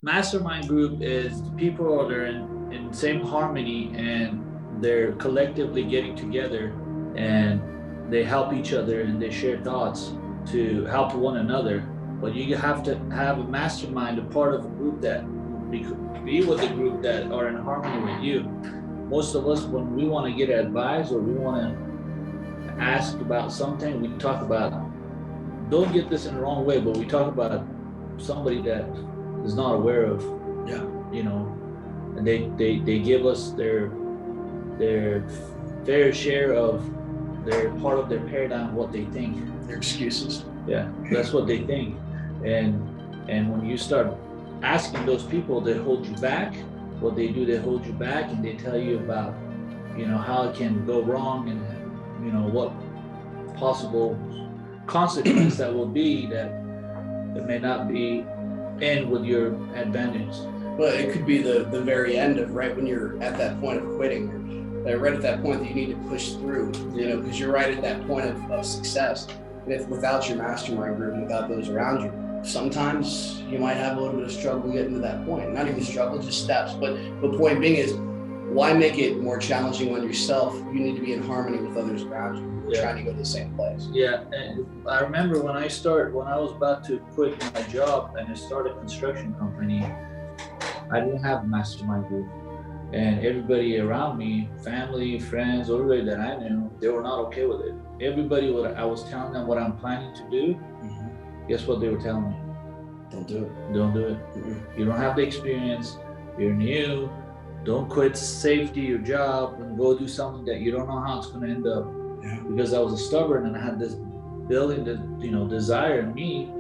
Mastermind group is people that are in same harmony, and they're collectively getting together, and they help each other, and they share thoughts to help one another. But you have to have a mastermind, a part of a group that be with the group that are in harmony with you. Most of us, when we want to get advice or we want to ask about something, we talk about, don't get this in the wrong way, but we talk about somebody that is not aware of, and they give us their fair share of their part of their paradigm, what they think, their excuses. Yeah, that's what they think. And when you start asking those people, they hold you back. What they do, they hold you back, and they tell you about, how it can go wrong, and what possible consequence that will be, that it may not be end with your advantage. Well, it could be the very end of right when you're at that point of quitting, or right at that point that you need to push through, because you're right at that point of success. And if without your mastermind group and without those around you, sometimes you might have a little bit of struggle getting to that point. Not even struggle, just steps. But the point being is, why make it more challenging on yourself? You need to be in harmony with others around you. We're trying to go to the same place. Yeah, and I remember when I was about to quit my job and I started a construction company, I didn't have a mastermind group. And everybody around me, family, friends, everybody that I knew, they were not okay with it. Everybody, I was telling them what I'm planning to do, guess what they were telling me? Don't do it. Don't do it. You don't have the experience, you're new, don't quit safety, your job, and go do something that you don't know how it's gonna end up. Yeah. Because I was stubborn and I had this building, desire in me,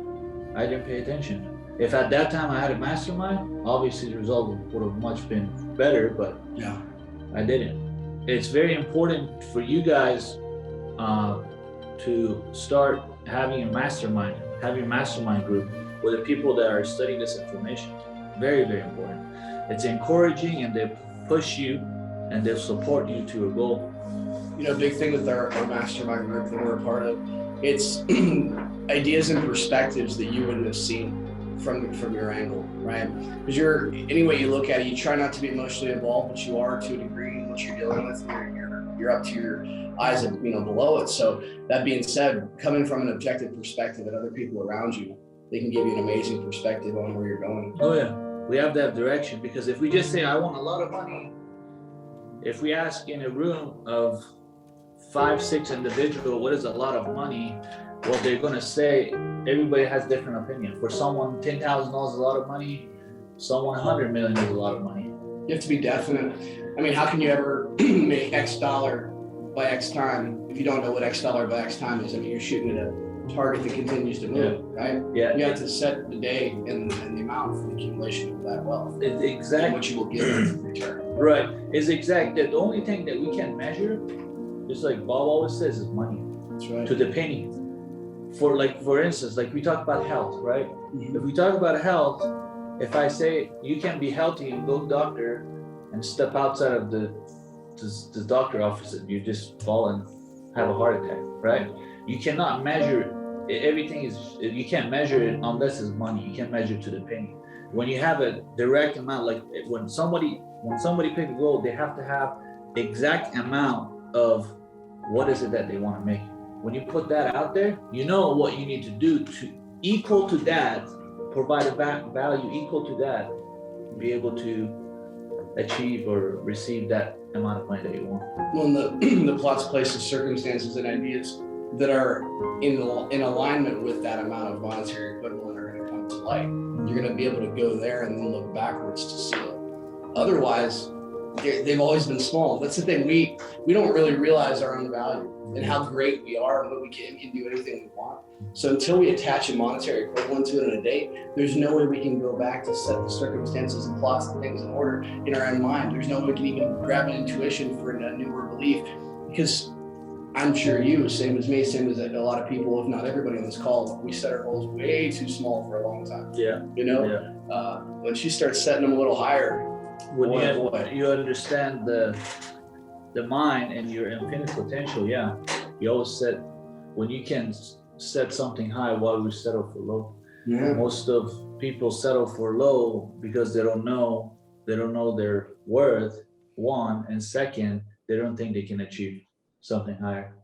I didn't pay attention. If at that time I had a mastermind, obviously the result would have much been better, but I didn't. It's very important for you guys to start having a mastermind group with the people that are studying this information. Very, very important. It's encouraging, and they push you and they'll support you to a goal. A big thing with our mastermind group that we're a part of, it's ideas and perspectives that you wouldn't have seen from your angle, right? Because any way you look at it, you try not to be emotionally involved, but you are to a degree in what you're dealing with. You're up to your eyes, below it. So that being said, coming from an objective perspective and other people around you, they can give you an amazing perspective on where you're going. Oh yeah, we have that direction, because if we just say, I want a lot of money, if we ask in a room of 5-6 individuals, what is a lot of money? What they're gonna say, everybody has different opinion. For someone, $10,000 is a lot of money. Someone, $100 million is a lot of money. You have to be definite. How can you ever make X dollar by X time if you don't know what X dollar by X time is? You're shooting at a target that continues to move, right? Yeah. You have to set the day and the amount for the accumulation of that wealth. It's exactly and what you will get in return. Right. It's exactly the only thing that we can measure, just like Bob always says, is money. That's right. To the penny. For instance, we talk about health, right? If we talk about health, if I say you can be healthy and go to the doctor and step outside of the doctor office and you just fall and have a heart attack, right? You cannot measure everything. You can't measure it unless it's money. You can't measure to the penny. When you have a direct amount, like when somebody picks a goal, they have to have exact amount of what is it that they want to make. When you put that out there, you know what you need to do to equal to that, provide a value equal to that, be able to achieve or receive that amount of money that you want. Well, the plots, places, circumstances, and ideas that are in alignment with that amount of monetary equivalent are going to come to light. You're going to be able to go there and then look backwards to see it. Otherwise, they've always been small. That's the thing. We don't really realize our own value and how great we are and what we can do anything we want. So until we attach a monetary equivalent to it in a date, there's no way we can go back to set the circumstances and plots and things in order in our own mind. There's no way we can even grab an intuition for a newer belief, because I'm sure you, same as me, same as a lot of people, if not everybody on this call, we set our goals way too small for a long time. Yeah. Once you start setting them a little higher, when you understand the mind and your infinite potential, you always when you can set something high, why would we settle for low? Yeah. Most of people settle for low because they don't know their worth, one, and second, they don't think they can achieve something higher.